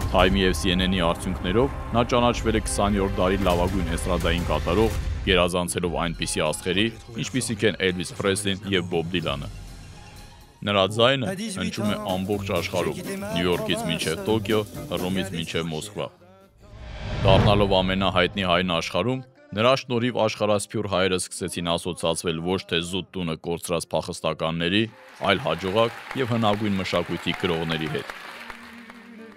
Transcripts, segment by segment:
Time և CNN-ի արդյունքներով նա ճանաչվել է 20-րդ դարի լավագույն էստրադային կատարող, գերազանցելով այնպիսի աստղերի, ինչպիսիք են Էլվիս Պրեսլին և Բոբ Դիլանը։ Նրա ձայնը հնչում է ամբողջ աշխարհում՝ Նյու Յորքից մինչև Տոկիո, Հռոմից մինչև Մոսկվա։ Դառնալով ամենահայտնի հայն աշխարհում, նրա շնորհիվ աշխարհասփյուռ հայերը սկսեցին ասոցացվել ոչ թե զուտ տունը կորցրած փախստականների, այլ հաջողակ և հնագույն մշակույթի կրողների հետ։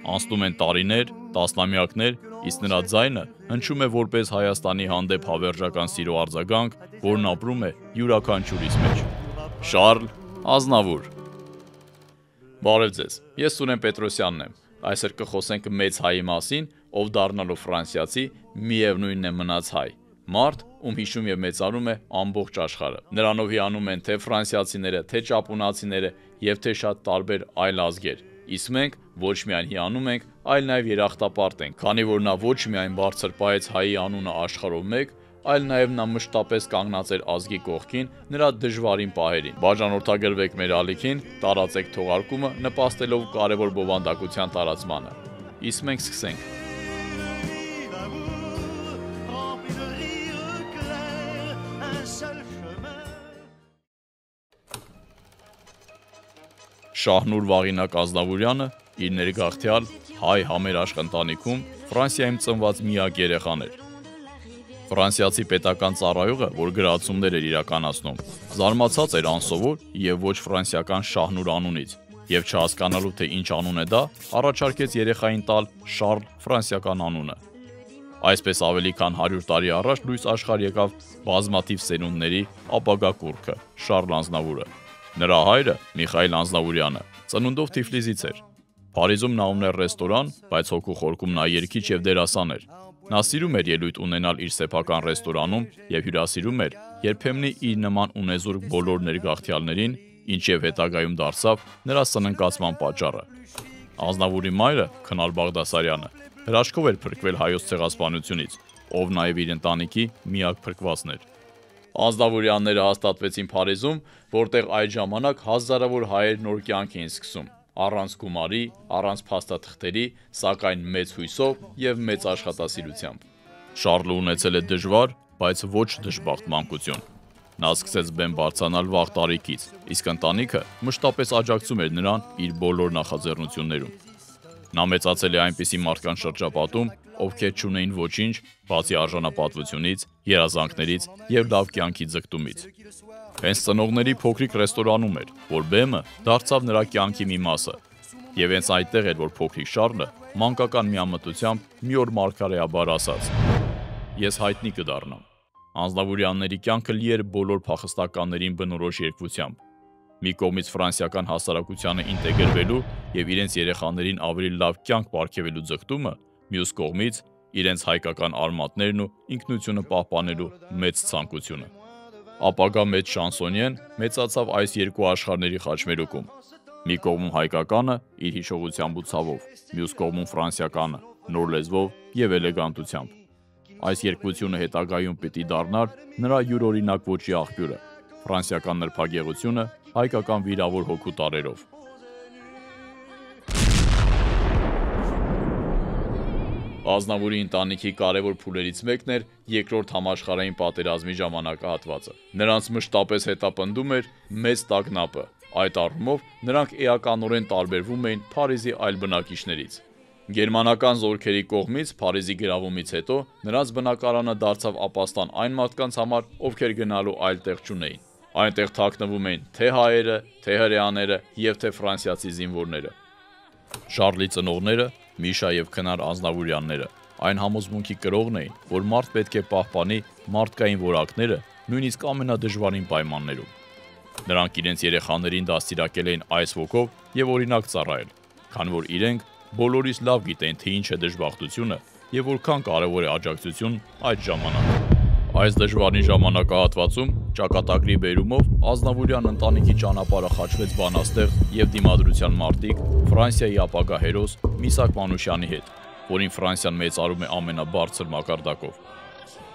Անցնում են տարիներ, տասնամյակներ, իսկ նրա ձայնը հնչում է որպես Հայաստանի հանդեպ հավերժական սիրո արձագանք, որն ապրում է յուրաքանչյուրիս մեջ։ Շառլ Ազնավուր։ Բարև ձեզ, ես Սուրեն Պետրոսյանն եմ։ Այսօր կխոսենք մեծ հայի մասին, ով դառնալով ֆրանսիացի, միևնույնն է մնաց հայ։ Մարդ, ում հիշում և մեծարում է ամբողջ աշխարհը։ Նրանով հիանում են թե ֆրանսիացիները, թե ճապոնացիները և թե շատ տարբեր այլ ազգեր։ Իսկ մենք ոչ միայն հիանում ենք, այլ նաև երախտապարտ ենք, քանի որ նա ոչ միայն բարձր պահեց հայի անունը աշխարհով մեկ, այլ նաև նա մշտապես կանգնած էր ազգի կողքին նրա դժվարին պահերին։ Բաժանորդագրվեք մեր ալիքին, տարածեք թողարկումը, նպաստելով կարևոր բովանդակության տարածմանը։ Իսկ մենք սկսենք։ Շահնուր Վաղինակ Ազնավուրյանը իր ներգաղթյալ հայ համերաշխ ընտանիքում Ֆրանսիայում ծնված միակ երեխան էր։ Ֆրանսիացի պետական ծառայողը, որ գրացումներ էր իրականացնում, զարմացած էր անսովոր և ոչ ֆրանսիական Շահնուր անունից, և չհասկանալու թե ինչ անուն է դա, առաջարկեց երեխային տալ Շառլ ֆրանսիական անունը։ Այսպես ավելի քան 100 տարի առաջ լույս աշխարհ եկավ բազմաթիվ սերունդների ապագա կուռքը՝ Շառլ Ազնավուրը։ Նրա հայրը՝ Միխայիլ Ազնավուրյանը, ծնունդով Թիֆլիսից էր։ Փարիզում նա ուներ ռեստորան, բայց հոգու խորքում նա երգիչ և դերասան էր։ Նա սիրում էր ելույթ ունենալ իր սեփական ռեստորանում և հյուրասիրում էր երբեմնի իր նման ունեզուրկ բոլոր ներգաղթյալներին, ինչև հետագայում դարձավ նրա սննկացման պատճառը։ Ազնավուրի մայրը՝ Քնար Բաղդասարյանը, հրաշքով էր փրկվել հայոց ցեղասպանությունից, ով նաև իր ընտանիքի միակ փրկվածն էր։ Ազնավուրյանները հաստատվեցին Փարիզում, որտեղ այդ ժամանակ հազարավոր հայեր նոր կյանք էին սկսում, առանց գումարի, առանց փաստաթղթերի, սակայն մեծ հույսով և մեծ աշխատասիրությամբ։ Շառլը ունեցել է դժվար, բայց ոչ դժբախտ մանկություն։ Նա սկսեց բեմ բարձրանալ վաղ տարիքից, իսկ ընտանիքը մշտապես աջակցում էր նրան իր բոլոր նախաձեռնություններում։ Նա մեծացել է այնպիսի մարդկանց շրջապատում, ովքեր չունեին ոչինչ, բացի արժանապատվությունից, երազանքներից և լավ կյանքի ձգտումից։ Հենց ծնողների փոքրիկ ռեստորանում էր, որ բեմը դարձավ նրա կյանքի մի մասը, և հենց այդտեղ էր, որ փոքրիկ Շառլը մանկական միամտությամբ մի օր մարգարեաբար ասաց. «Ես հայտնի կդառնամ»։ Ազնավուրյանների կյանքը լի էր բոլոր փախստականներին բնորոշ երկվությամբ։ Մի կողմից ֆրանսիական հասարակությանը ինտեգրվելու և իրենց երեխաներին ավելի լավ կյանք պարգևելու ձգտումը, մյուս կողմից իրենց հայկական արմատներն ու ինքնությունը պահպանելու մեծ ցանկությունը։ Ապագա մեծ շանսոնյեն մեծացավ այս երկու աշխարհների խաչմերուկում։ Մի կողմում հայկականը իր հիշողությամբ ու ցավով, մյուս կողմում ֆրանսիականը նոր լեզվով և էլեգանտությամբ։ Այս երկվությունը հետագայում պիտի դառնար նրա յուրօրինակ ոճի աղբյուրը՝ ֆրանսիական նրբագեղությունը հայկական վիրավոր հոգու տարրերով։ Ազնավուրի ընտանիքի կարևոր փուլերից մեկն էր Երկրորդ համաշխարհային պատերազմի ժամանակահատվածը։ Նրանց մշտապես հետապնդում էր մեծ տագնապը։ Այդ առումով նրանք էականորեն տարբերվում էին Փարիզի այլ բնակիչներից։ Գերմանական զորքերի կողմից Փարիզի գրավումից հետո նրանց բնակարանը դարձավ ապաստան այն մարդկանց համար, ովքեր գնալու այլ տեղ չունեին։ Այնտեղ թաքնվում էին թե հայերը, թե հրեաները և թե ֆրանսիացի զինվորները։ Շառլի ծնողները՝ Միշա և Քնար Ազնավուրյանները, այն համոզմունքի կրողն էին, որ մարդ պետք է պահպանի մարդկային որակները նույնիսկ ամենադժվարին պայմաններում։ Նրանք իրենց երեխաներին դաստիարակել էին այս ոգով և օրինակ ծառայել, քանի որ իրենք բոլորից լավ գիտեն, թե ինչ է դժբախտությունը և որքան կարևոր է աջակցություն այդ ժամանակ։ Այս դժվարին ժամանակահատվածում ճակատագրի բերումով Ազնավուրյան ընտանիքի ճանապարհը խաչվեց բանաստեղծ և դիմադրության մարտիկ Ֆրանսիայի ապագա հերոս Միսակ Մանուշյանի հետ, որին Ֆրանսիան մեծարում է ամենաբարձր մակարդակով։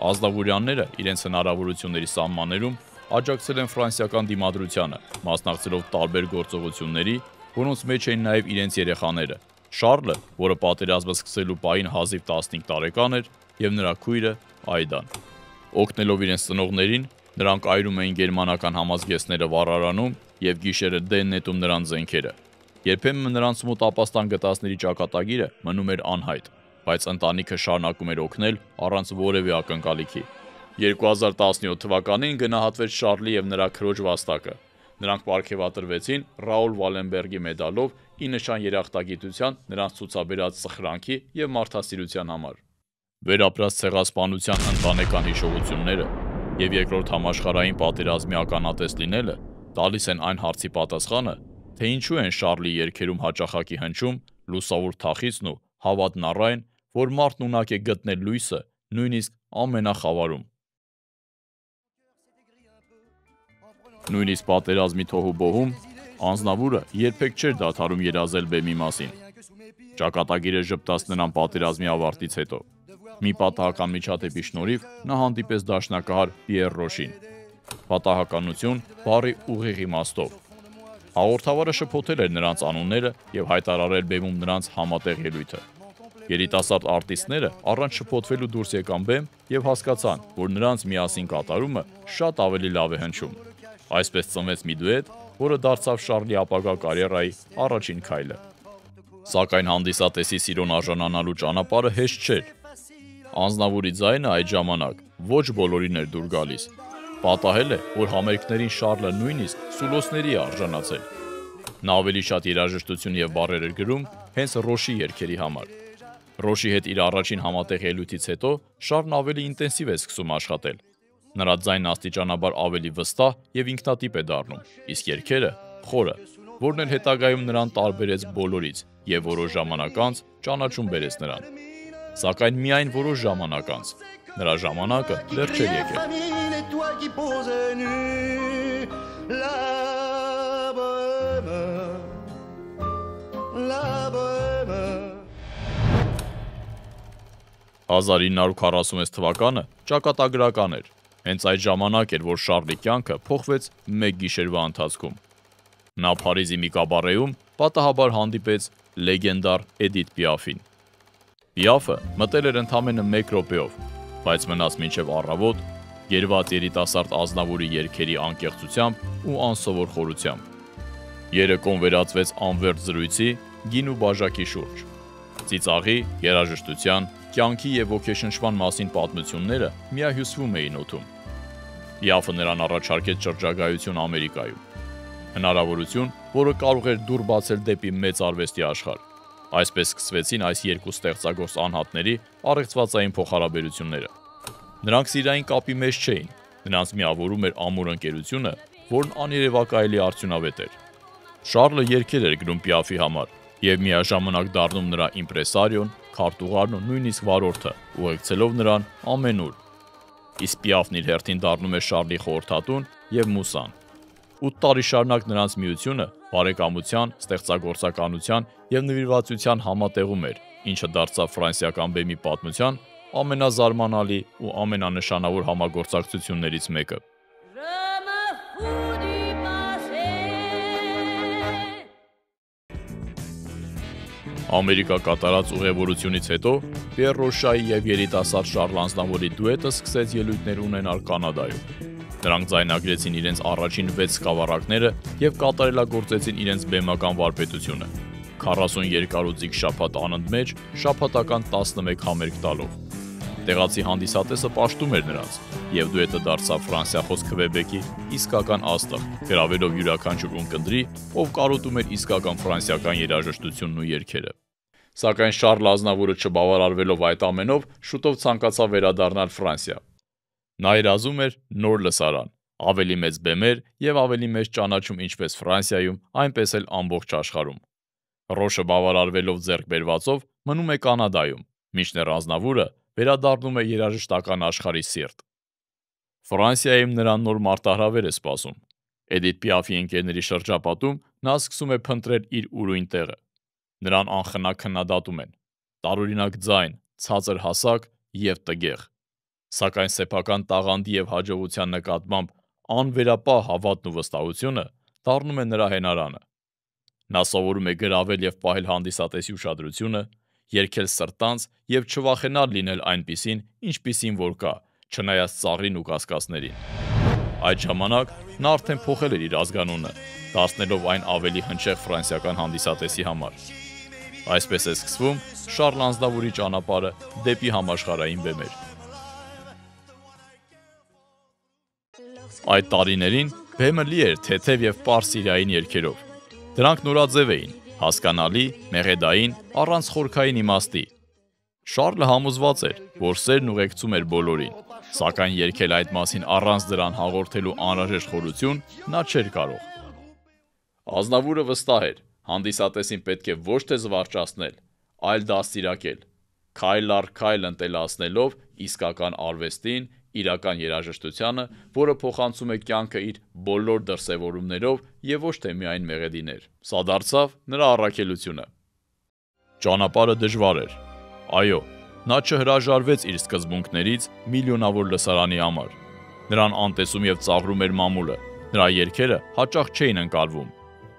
Ազնավուրյանները իրենց հնարավորությունների սահմաններում աջակցել են ֆրանսիական դիմադրությանը, մասնակցելով տարբեր գործողությունների, որոնց մեջ էին նաև իրենց երեխաները, Շառլը, որը պատերազմը սկսելու պահին հազիվ 15 տարեկան էր, եւ նրա քույրը Այդան։ Օգնելով իրենց ծնողներին, նրանք այրում էին գերմանական համազգեստները վառարանում եւ գիշերը դեն նետում նրանց զենքերը։ Երբեմն նրանց մոտ ապաստան գտածների ճակատագիրը մնում էր անհայտ, բայց ընտանիքը շարունակում էր օգնել առանց որևէ ակնկալիքի։ 2017 թվականին գնահատվեց Շառլի եւ նրա քրոջ վաստակը։ Նրանք պարգևատրվեցին Ռաուլ Վալենբերգի մեդալով ի նշան երախտագիտության, նրանց ցուցաբերած սխրանքի եւ մարդասիրության համար։ Վերապրած ցեղասպանության ընտանեկան հիշողությունները եւ երկրորդ համաշխարհային պատերազմի ականատես լինելը տալիս են այն հարցի պատասխանը, թե ինչու են Շառլի երգերում հաճախակի հնչում լուսավոր թախիծն ու հավատն առ այն, որ մարդն ունակ է գտնել լույսը նույնիսկ ամենախավարում։ Նույնիսկ պատերազմի թոհուբոհում Անձնավուրը երբեք չէր դադարում երազել բեմի մասին։ Ճակատագիրը ժպտաց նրան պատերազմի ավարտից հետո։ Մի պատահական միջադեպի շնորհիվ նա հանդիպեց դաշնակահար Պիեր Ռոշին։ Պատահականություն բառի ուղիղ իմաստով։ Հաղորդավարը շփոթել էր նրանց անունները եւ հայտարարել բեմում նրանց համատեղ ելույթը։ Երիտասարդ արտիստները առանց շփոթվելու դուրս եկան բեմ եւ հասկացան, որ նրանց միասին կատարումը շատ ավելի լավ է հնչում։ Այսպես ծնվեց մի դուետ, որը դարձավ Շառլի ապագա կարիերայի առաջին քայլը։ Սակայն հանդիսատեսի սիրուն արժանանալու ճանապարհը հեշտ չէր։ Անձնավուրի ձայնը այդ ժամանակ ոչ բոլորին էր դուր գալիս։ Պատահել է, որ համերգներին Շառլը նույնիսկ սուլոսների է արժանացել։ Նա ավելի շատ երաժշտություն եւ բառեր էր գրում հենց Ռոշի երգերի համար։ Ռոշի հետ իր առաջին համատեղ ելույթից հետո Շառլն ավելի ինտենսիվ է սկսում աշխատել։ Նրա ձայնն աստիճանաբար ավելի վստահ եւ ինքնատիպ է դառնում, իսկ երգերը խորը, որն էլ հետագայում նրան տարբերեց բոլորից եւ որոշ ժամանակ անց ճանաչում բերեց նրան։ Սակայն միայն որոշ ժամանակ անց։ Նրա ժամանակը դեռ չէր եկել։ «1946 թվականը ճակատագրական էր։ Հենց այդ ժամանակ էր, որ Շառլի կյանքը փոխվեց մեկ գիշերվա ընթացքում։ Նա Փարիզի մի կաբարեում պատահաբար հանդիպեց լեգենդար Էդիթ Պիաֆին։ Պիաֆը մտել էր ընդամենը 1 րոպեով, բայց մնաց մինչև առավոտ, գերված երիտասարդ Ազնավուրի երգերի անկեղծությամբ ու անսովոր խորությամբ։ Երեկոն վերածվեց անվերջ զրույցի, գին ու բաժակի շուրջ։ Ծիծաղի, երաժշտության, կյանքի եւ ոգեշնչման մասին պատմությունները միահյուսվում էին օդում։ Պիաֆը նրան առաջարկեց շրջագայություն Ամերիկայում։ Հնարավորություն, որը կարող էր դուռ բացել դեպի մեծ արվեստի աշխարհ։ Այսպես սկսվեցին այս երկու ստեղծագործ անհատների առեղծվածային փոխհարաբերությունները։ Նրանք սիրային կապի մեջ չէին, նրանց միավորում էր ամուր ընկերությունը, որն աներևակայելի արդյունավետ էր։ Շառլը երգեր էր գրում Պիաֆի համար եւ միաժամանակ դառնում նրա իմպրեսարիոն, քարտուղարն ու նույնիսկ վարորդը, ուղեկցելով նրան ամենուր։ Իսկ Պիաֆն իր հերթին դառնում է Շառլի խորհրդատուն եւ մուսան։ 8 տարի շարունակ նրանց միությունը բարեկամության, ստեղծագործականության եւ նվիրվածության համատեղում էր, ինչը դարձավ ֆրանսիական բեմի պատմության ամենազարմանալի ու ամենանշանավոր համագործակցություններից մեկը։ Ամերիկա կատարած ուղևորությունից հետո Պիեր Ռոշայի եւ երիտասարդ Շառլ Անձնավուրի դուետը սկսեց ելույթներ ունենալ Կանադայում։ Նրանք ձայնագրեցին իրենց առաջին 6 սկավառակները եւ կատարելագործեցին իրենց բեմական վարպետությունը։ 40 երկարուձիգ շաբաթ անընդմեջ շաբաթական 11 համերգ տալով։ Տեղացի հանդիսատեսը պաշտում էր նրանց, եւ դուետը դարձավ ֆրանսիախոս Քվեբեկի իսկական աստղ, գրավելով յուրաքանչյուր ունկնդրի, ով կարոտում էր իսկական ֆրանսիական երաժշտությունն ու երգերը։ Սակայն Շառլ Ազնավուրը չբավարարվելով այդ ամենով, շուտով ցանկացավ վերադառնալ Ֆրանսիա։ Նա երազում էր նոր լսարան, ավելի մեծ բեմեր եւ ավելի մեծ ճանաչում ինչպես Ֆրանսիայում, այնպես էլ ամբողջ աշխարհում։ Ռոշը բավարարվելով ձեռք բերվածով մնում է Կանադայում, մինչդեռ Ազնավուրը վերադառնում է երաժշտական աշխարհի սիրտ։ Ֆրանսիայում նրան նոր մարտահրավեր է սպասում։ Էդիթ Պիաֆի ընկերների շրջապատում նա սկսում է փնտրել իր ուրույն տեղը։ Նրան անխնա քննադատում են։ Տարօրինակ ձայն, ցածր հասակ եւ տգեղ։ Սակայն սեփական տաղանդի եւ հաջողության նկատմամբ անվերապահ հավատն ու վստահությունը դառնում է նրա հենարանը։ Նա սովորում է գրավել եւ պահել հանդիսատեսի ուշադրությունը, երգել սրտանց եւ չվախենալ լինել այնպիսին, ինչպիսին որ կա, չնայած ծառին ու կասկածներին։ Այդ ժամանակ նա արդեն փոխել էր իր ազգանունը, դարձնելով այն ավելի հնչեղ ֆրանսիական հանդիսատեսի համար։ Այսպես է սկսվում Շարլ Ազնավուրի ճանապարհը դեպի համաշխարհային բեմեր։ Այդ տարիներին բեմը լի էր թեթև եւ պարզ սիրային երգերով։ Դրանք նորաձև էին, հասկանալի, մեղեդային, առանց խորքային իմաստի։ Շարլը համոզված էր, որ սերն ուղեկցում էր բոլորին, սակայն երգել այդ մասին առանց դրան հաղորդելու անհրաժեշտ խորություն նա չէր կարող։ Ազնավուրը վստահ էր, հանդիսատեսին պետք է ոչ թե զվարճացնել, այլ դաստիարակել, քայլ առ քայլ ընտելացնելով իսկական արվեստին, իրական երաժշտությանը, որը փոխանցում է կյանքը իր բոլոր դրսևորումներով եւ ոչ թե միայն մեղեդիներ։ Սա դարձավ նրա առաքելությունը։ Ճանապարհը դժվար էր։ Այո, նա չհրաժարվեց իր սկզբունքներից միլիոնավոր լսարանի համար։ Նրան անտեսում եւ ծաղրում էր մամուլը, նրա երգերը հաճախ չէին ընկալվում,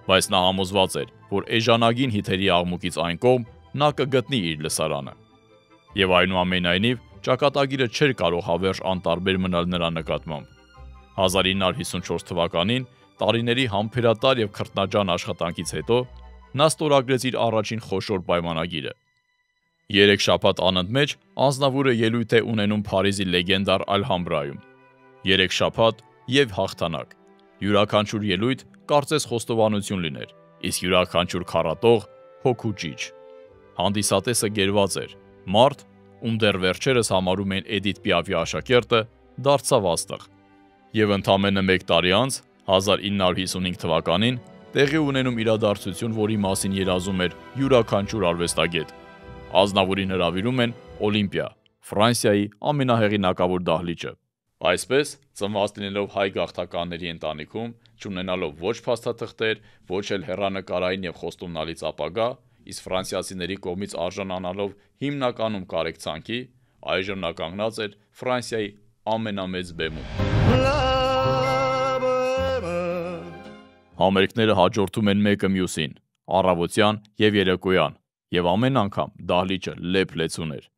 բայց նա համոզված էր, որ էժանագին հիթերի աղմուկից այն կողմ նա կգտնի իր լսարանը։ Եվ այնուամենայնիվ ճակատագիրը չէր կարող հավերժ անտարբեր մնալ նրա նկատմամբ։ 1954 թվականին, տարիների համբերատար եւ քրտնաջան աշխատանքից հետո, նա ստորագրեց իր առաջին խոշոր պայմանագիրը։ 3 շաբաթ անընդմեջ Ազնավուրը ելույթ է ունենում Փարիզի լեգենդար Ալհամբրայում։ 3 շաբաթ եւ հաղթանակ։ Յուրաքանչյուր ելույթ կարծես խոստովանություն լիներ, իսկ յուրաքանչյուր քառատող հոգու ճիչ։ Հանդիսատեսը գերված էր։ Մարդ, ում դեռ վերջերս համարում են Էդիթ Պիաֆի աշակերտը, դարձավ աստղ։ Եվ ընդամենը 1 տարի անց, 1955 թվականին, տեղի ունենում իրադարձություն, որի մասին երազում էր յուրաքանչյուր արվեստագետ։ Ազնավուրին հրավիրում են Օլիմպիա, Ֆրանսիայի ամենահեղինակավոր դահլիճը։ Այսպես, ծնված լինելով հայ գաղթականների ընտանիքում, չունենալով ոչ փաստաթղթեր, ոչ էլ հեռանկարային եւ խոստումնալից ապագա, իսկ ֆրանսիացիների կողմից արժանանալով հիմնականում կարեկցանքի, այժմ նա կանգնած էր Ֆրանսիայի ամենամեծ բեմում։ Համերգները հաջորդում են մեկը մյուսին, առավոտյան եւ երեկոյան, եւ ամեն անգամ դահլիճը լեփ-լեցուն էր։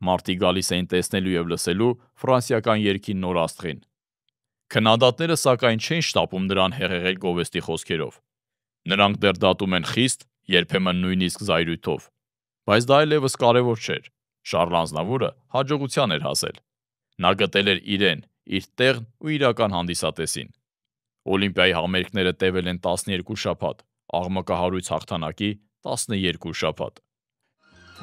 Մարդիկ գալիս էին տեսնելու եւ լսելու ֆրանսիական երգի նոր աստղին։ Քննադատները սակայն չեն շտապում նրան հեղեղել գովեստի խոսքերով։ Նրանք դեռ դատում են խիստ, երբեմն նույնիսկ զայրույթով։ Բայց դա այլևս կարևոր չէր։ Շարլ Ազնավուրը հաջողության էր հասել։ Նա գտել էր իրեն, իր տեղն ու իրական հանդիսատեսին։ Օլիմպիայի համերգները տևել են 12 շաբաթ, աղմկահարույց հաղթանակի 12 շաբաթ։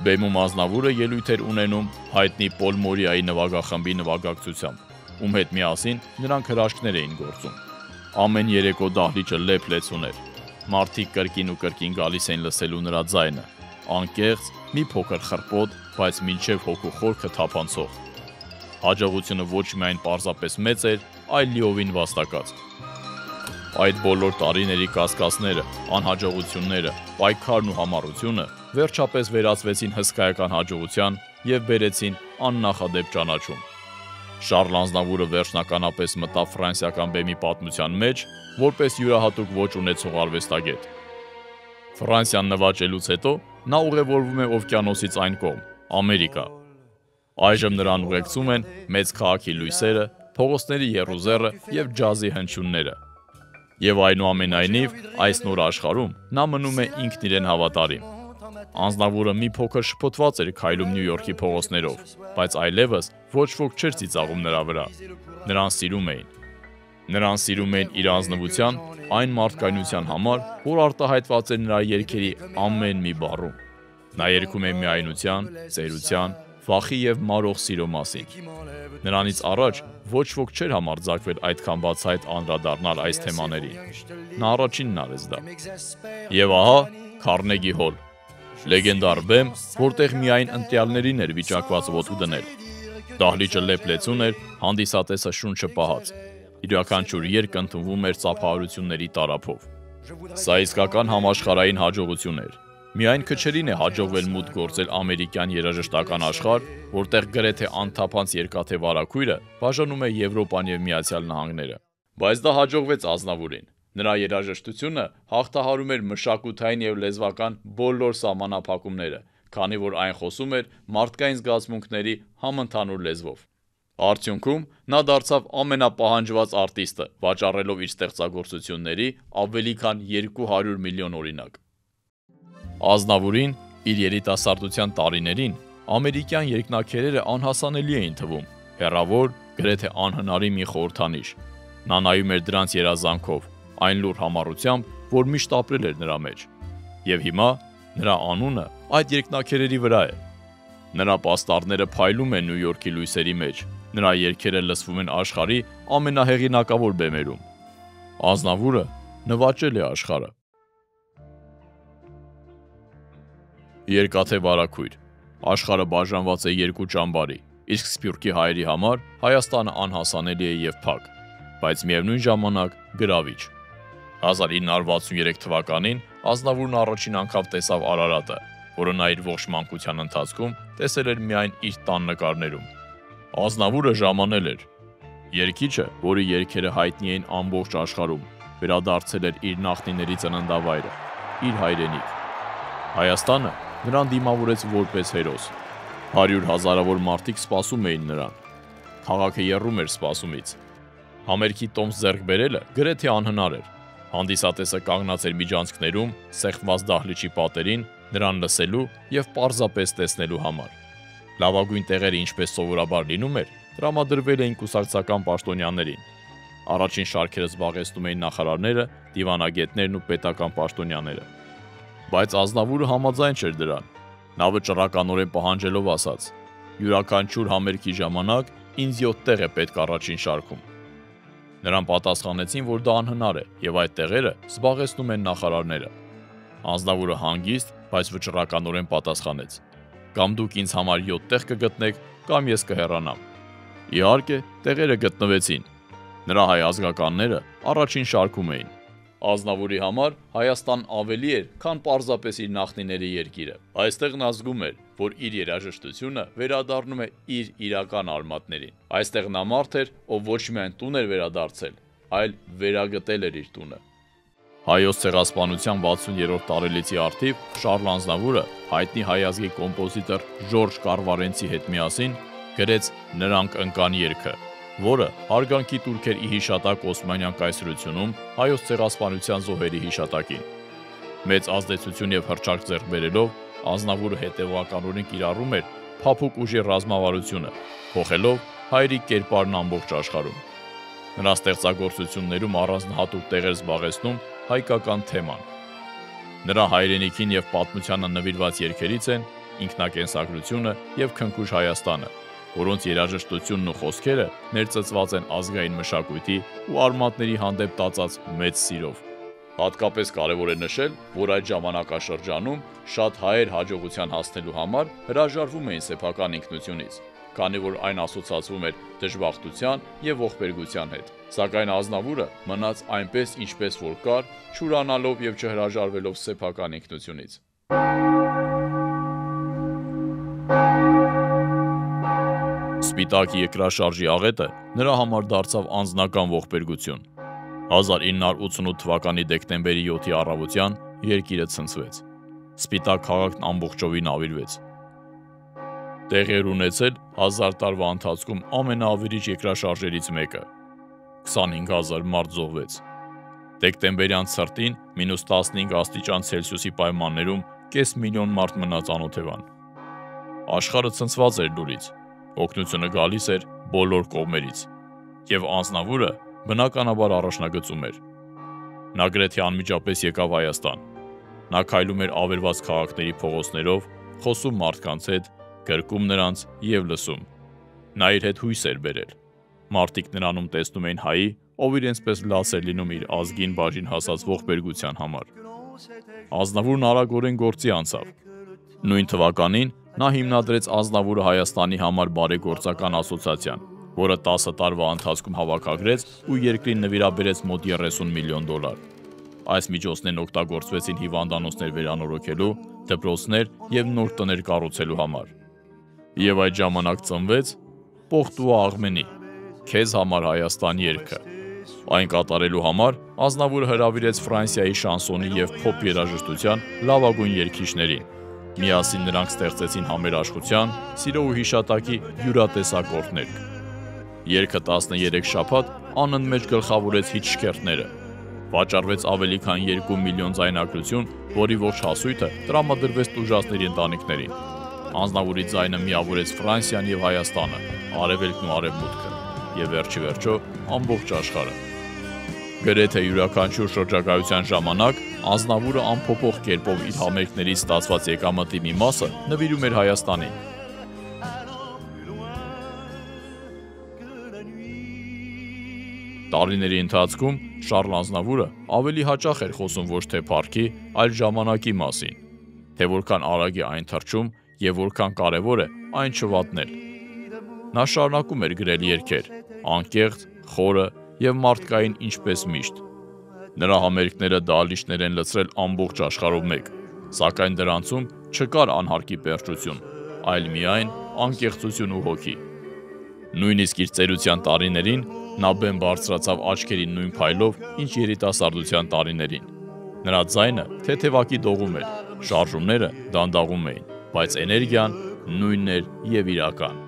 Բեմում Ազնավուրը ելույթ էր ունենում հայտնի Պոլ Մորիայի նվագախմբի նվագակցությամբ, ում հետ միասին նրանք հրաշքներ էին գործում։ Ամեն երեկո դահլիճը լեփ-լեցուն էր։ Մարդիկ կրկին ու կրկին գալիս էին լսելու նրա ձայնը, անկեղծ, մի փոքր խռպոտ, բայց մինչև հոգու խորքը թափանցող։ Հաջողությունը ոչ միայն պարզապես մեծ էր, այլ լիովին վաստակած։ Այդ բոլոր տարիների կասկածները, անհաջողությունները, պայքարն ու համառությունը վերջապես վերածվեցին հսկայական հաջողության եւ բերեցին աննախադեպ ճանաչում։ Շարլ Ազնավուրը վերջնականապես մտավ ֆրանսիական բեմի պատմության մեջ որպես յուրահատուկ ոճ ունեցող արվեստագետ։ Ֆրանսիան նվաճելուց հետո նա ուղևորվում է օվկիանոսից այն կողմ, Ամերիկա։ Այժմ նրան ուղեկցում են մեծ քաղաքի լույսերը, փողոցների եռուզեռը եւ ջազի հնչյունները։ Եվ այնուամենայնիվ, այս նոր աշխարհում նա մնում է ինքն իրեն հավատարիմ։ Ազնավուրը մի փոքր շփոթված էր քայլում Նյու Յորքի փողոցներով, բայց այլևս ոչ ոք չէր ծիծաղում նրա վրա։ Նրան սիրում էին։ Նրան սիրում էին իր ազնվության, այն մարդկայնության համար, որ արտահայտված էր նրա երգերի ամեն մի բառում։ Նա երգում է միայնության, ծերության, վախի եւ մարող սիրո մասին։ Նրանից առաջ ոչ ոք չէր համարձակվել այդքան բացահայտ անդրադառնալ այս թեմաներին։ Նա առաջինն արեց դա։ Եվ ահա Քարնեգի հոլ, լեգենդար բեմ, որտեղ միայն ընտրյալներին էր վիճակված ոտու դնել։ Դահլիճը լեփ-լեցուն էր, հանդիսատեսը շունչը պահած։ Յուրաքանչյուր երգ ընդունվում էր ծափահարությունների տարափով։ Սա իսկական համաշխարհային հաջողություն էր։ Միայն քչերին է հաջողվել մուտք գործել ամերիկյան երաժշտական աշխարհ, որտեղ գրեթե անթափանց երկաթե վարագույրը բաժանում է Եվրոպան եւ Միացյալ Նահանգները։ Բայց դա հաջողվեց Ազնավուրին։ Նրա երաժշտությունը հաղթահարում էր մշակութային և լեզվական բոլոր սահմանափակումները, քանի որ այն խոսում էր մարդկային զգացմունքների համընդհանուր լեզվով։ Արդյունքում նա դարձավ ամենապահանջված արտիստը, վաճառելով իր ստեղծագործությունների ավելի քան 200 միլիոն օրինակ։ Ազնավուրին իր երիտասարդության տարիներին ամերիկյան երկնաքերերը անհասանելի էին թվում, հեռավոր, գրեթե անհնարի մի խորհրդանիշ։ Նա նայում էր դրանց երազանքով, այն լուր համառությամբ, որ միշտ ապրել էր նրա մեջ։ Եվ հիմա նրա անունը այդ երկնաքերերի վրա է։ Նրա պաստառները փայլում են Նյու Յորքի լույսերի մեջ, նրա երգերը լսվում են աշխարհի ամենահեղինակավոր բեմերում։ Ազնավուրը նվաճել է աշխարհը։ Երկաթե վարագույր։ Աշխարհը բաժանված է երկու ճամբարի, իսկ Սփյուռքի հայերի համար Հայաստանը անհասանելի է և փակ, բայց միևնույն ժամանակ գրավիչ։ 1963 թվականին Ազնավուրն առաջին անգամ տեսավ Արարատը, որը նա իր ողջ մանկության ընթացքում տեսել էր միայն իր տան նկարներում։ Ազնավուրը ժամանել էր։ Երգիչը, որի երգերը հայտնի էին ամբողջ աշխարհում, վերադարձել էր իր նախնիների ծննդավայրը, իր հայրենիք։ Հայաստանը նրան դիմավորեց որպես հերոս։ 100 հազարավոր մարդիկ սպասում էին նրան։ Քաղաքը եռում էր սպասումից։ Համերգի տոմս ձեռք բերելը գրեթե անհնար էր։ Հանդիսատեսը կանգնած էր միջանցքներում, սեղմված դահլիճի պատերին, նրան լսելու և պարզապես տեսնելու համար։ Լավագույն տեղերը, ինչպես սովորաբար լինում էր, տրամադրվել էին կուսակցական պաշտոնյաներին։ Առաջին շարքերը զբաղեցնում էին նախարարները, դիվանագետներն ու պետական պաշտոնյաները։ Բայց Ազնավուրը համաձայն չէր դրան։ Նա վճռականորեն պահանջելով ասաց. «Յուրաքանչյուր համերգի ժամանակ ինձ 7 տեղ է պետք առաջին շարքում»։ Նրան պատասխանեցին, որ դա անհնար է, և այդ տեղերը զբաղեցնում են նախարարները։ Ազնավուրը հանգիստ, բայց վճռականորեն պատասխանեց. «Կամ դուք ինձ համար 7 տեղ կգտնեք, կամ ես կհեռանամ»։ Իհարկե, տեղերը գտնվեցին։ Նրա հայ ազգականները առաջին շարքում էին։ Ազնավուրի համար Հայաստան ավելի էր, քան պարզապես իր նախնիների երկիրը։ Այստեղ նա զգում էր, որ իր երաժշտությունը վերադառնում է իր իրական արմատներին։ Այստեղ նա մարդ էր, ով ոչ միայն տուն էր վերադարձել, այլ վերագտել էր իր տունը։ Հայոց ցեղասպանության 60-րդ տարելիցի առթիվ Շառլ Ազնավուրը հայտնի հայ ազգի կոմպոզիտոր Ժորժ Կարվարենցի հետ միասին գրեց «Նրանք ընկան» երգը, որը հարգանքի տուրք էր ի հիշատակ Օսմանյան կայսրությունում հայոց ցեղասպանության զոհերի հիշատակին։ Մեծ ազդեցություն և հռչակ ձեռք բերելով Ազնավուրը հետևողականորեն կիրառում էր փափուկ ուժի ռազմավարությունը, փոխելով հայերի կերպարն ամբողջ աշխարհում։ Նրա ստեղծագործություններում առանձնահատուկ տեղ էր զբաղեցնում հայկական թեման։ Նրա հայրենիքին և պատմությանը նվիրված երգերից են «Ինքնակենսագրությունը» և «Քնքուշ Հայաստանը», որոնց երաժշտությունն ու խոսքերը ներծծված են ազգային մշակույթի ու արմատների հանդեպ տածած մեծ սիրով։ Հատկապես կարևոր է նշել, որ այդ ժամանակաշրջանում շատ հայեր հաջողության հասնելու համար հրաժարվում էին սեփական ինքնությունից, քանի որ այն ասոցացվում էր դժբախտության և ողբերգության հետ։ Սակայն Ազնավուրը մնաց այնպես, ինչպես որ կար, չուրանալով և չհրաժարվելով սեփական ինքնությունից։ Սպիտակ երկրաշարժի աղետը նրա համար դարձավ անձնական ողբերգություն։ 1988 թվականի դեկտեմբերի 7-ի առավոտյան երկիրը ցնցվեց։ Սպիտակ քաղաքն ամբողջովին ավիրվեց։ Տեղի էր ունեցել 1000 տարվա ընթացքում ամենաավերիչ երկրաշարժերից մեկը։ 25,000 մարդ զոհվեց։ Դեկտեմբերյան ցրտին -15 աստիճան Ցելսիուսի պայմաններում կես միլիոն մարդ մնաց անօթևան։ Աշխարհը ցնցված էր լուրից։ Օգնությունը գալիս էր բոլոր կողմերից։ Եվ Ազնավուրը բնականաբար առաջնագծում էր։ Նա գրեթե անմիջապես եկավ Հայաստան։ Նա քայլում էր ավերված քաղաքների փողոցներով, խոսում մարդկանց հետ, գրկում նրանց և լսում։ Նա իր հետ հույս էր բերել։ Մարդիկ նրանում տեսնում էին հայի, ով իրենց պես լաց էր լինում իր ազգին բաժին հասած ողբերգության համար։ Ազնավուրն արագորեն գործի անցավ։ Նույն թվականին նա հիմնադրեց Ազնավուրը Հայաստանի համար բարեգործական ասոցիացիան, որը 10 տարվա ընթացքում հավաքագրեց ու երկրին նվիրաբերեց մոտ 30 միլիոն դոլար։ Այս միջոցներն օգտագործվեցին հիվանդանոցներ վերանորոգելու, դպրոցներ և նոր տներ կառուցելու համար։ Եվ այդ ժամանակ ծնվեց «Պողտու Աղմենի, քեզ համար Հայաստան» երգը, Այն կատարելու համար Ազնավուրը հրավիրեց Ֆրանսիայի շանսոնի և փոփ երաժշտության լավագույն երգիչներին։ Միասին նրանք ստեղծեցին համերաշխության, սիրո ու հիշատակի յուրատեսակ օրհներգ։ Երգը 13 շաբաթ անընդմեջ գլխավորեց հիթ շքերթները։ Վաճառվեց ավելի քան 2 միլիոն ձայնագրություն, որի ողջ հասույթը տրամադրվեց տուժածների ընտանիքներին։ Ազնավուրի ձայնը միավորեց Ֆրանսիան և Հայաստանը, Արևելքն ու Արևմուտքը և վերջիվերջո ամբողջ աշխարհը։ Գրեթե յուրաքանչյուր շրջագայության ժամանակ Ազնավուրը անփոփոխ կերպով իր համերգներից ստացված եկամտի մի մասը նվիրում էր Հայաստանին։ Տարիների ընթացքում Շառլ Ազնավուրը ավելի հաճախ էր խոսում ոչ թե փառքի, այլ ժամանակի մասին, թե որքան արագ է այն թռչում և որքան կարևոր է այն չվատնել։ Նա շարունակում էր գրել երգեր, անկեղծ, խորը և մարդկային ինչպես միշտ։ Նրա համերգները դահլիճներ են լցրել ամբողջ աշխարհով մեկ, սակայն դրանցում չկար անհարկի պերճություն, այլ միայն անկեղծություն ու հոգի։ Նույնիսկ իր ծերության տարիներին նա բեմ բարձրացավ աչքերի նույն փայլով, ինչ երիտասարդության տարիներին։ Նրա ձայնը թեթևակի դողում էր, շարժումները դանդաղում էին, բայց էներգիան նույնն էր և իրական։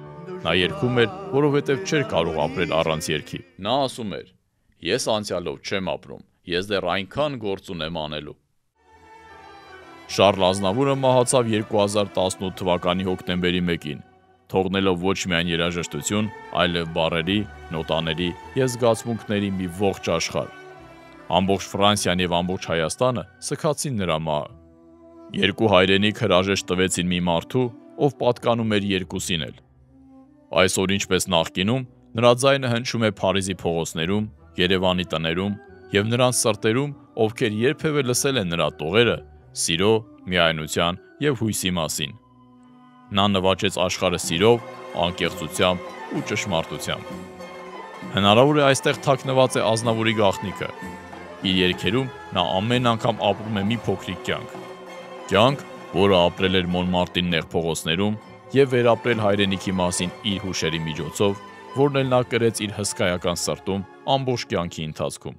Նա երգում էր, որովհետև չէր կարող ապրել առանց երգի։ Նա ասում էր. «Ես անցյալով չեմ ապրում, ես դեռ այնքան գործ ունեմ անելու»։ Շառլ Ազնավուրը մահացավ 2018 թվականի հոկտեմբերի 1-ին, թողնելով ոչ միայն երաժշտություն, այլև բառերի, նոտաների և զգացմունքների մի ողջ աշխարհ։ Ամբողջ Ֆրանսիան և ամբողջ Հայաստանը սգացին նրա մահը։ Երկու հայրենիք հրաժեշտ տվեցին մի մարդու, ով պատկանում էր երկուսին էլ։ Այսօր, ինչպես նախկինում, նրա ձայնը հնչում է Փարիզի փողոցներում, Երևանի տներում և նրանց սրտերում, ովքեր երբևէ լսել են նրա տողերը սիրո, միայնության և հույսի մասին։ Նա նվաճեց աշխարհը սիրով, անկեղծությամբ ու ճշմարտությամբ։ Հնարավոր է այստեղ թաքնված է Ազնավուրի գաղտնիքը։ Իր երգերում նա ամեն անգամ ապրում է մի փոքրիկ կյանք, որը ապրել էր Մոնմարտրի նեղ փողոցներում և վերապրել հայրենիքի մասին իր հուշերի միջոցով, որն էլ նա կրեց իր հսկայական սրտում ամբողջ կյանքի ընթացքում։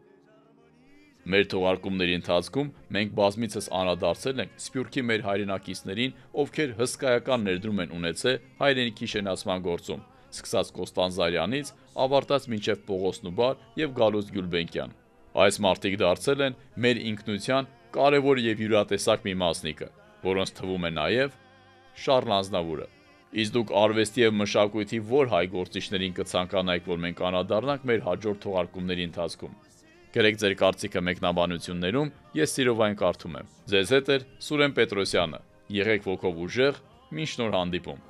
Մեր թողարկումների ընթացքում մենք բազմիցս անդրադարձել ենք Սփյուռքի մեր հայրենակիցներին, ովքեր հսկայական ներդրում են ունեցել հայրենիքի շենացման գործում, սկսած Կոստանդզարյանից, ավարտած մինչև Պողոս Նուբար և Գալուստ Գյուլբենկյան։ Այս մարդիկ դարձել են մեր ինքնության կարևոր և յուրատեսակ մի մասնիկը, որոնց թվում է նաև Շառլ Ազնավուրը։ Իսկ դուք արվեստի և մշակույթի որ հայ գործիչներին կցանկանայիք, որ մենք անդրադառնանք մեր հաջորդ թողարկումների ընթացքում։ Գրեք ձեր կարծիքը մեկնաբանություններում, ես սիրով այն կարդում եմ։ Ձեզ հետ էր Սուրեն Պետրոսյանը։ Եղեք ոգով ուժեղ, մինչ նոր հանդիպում։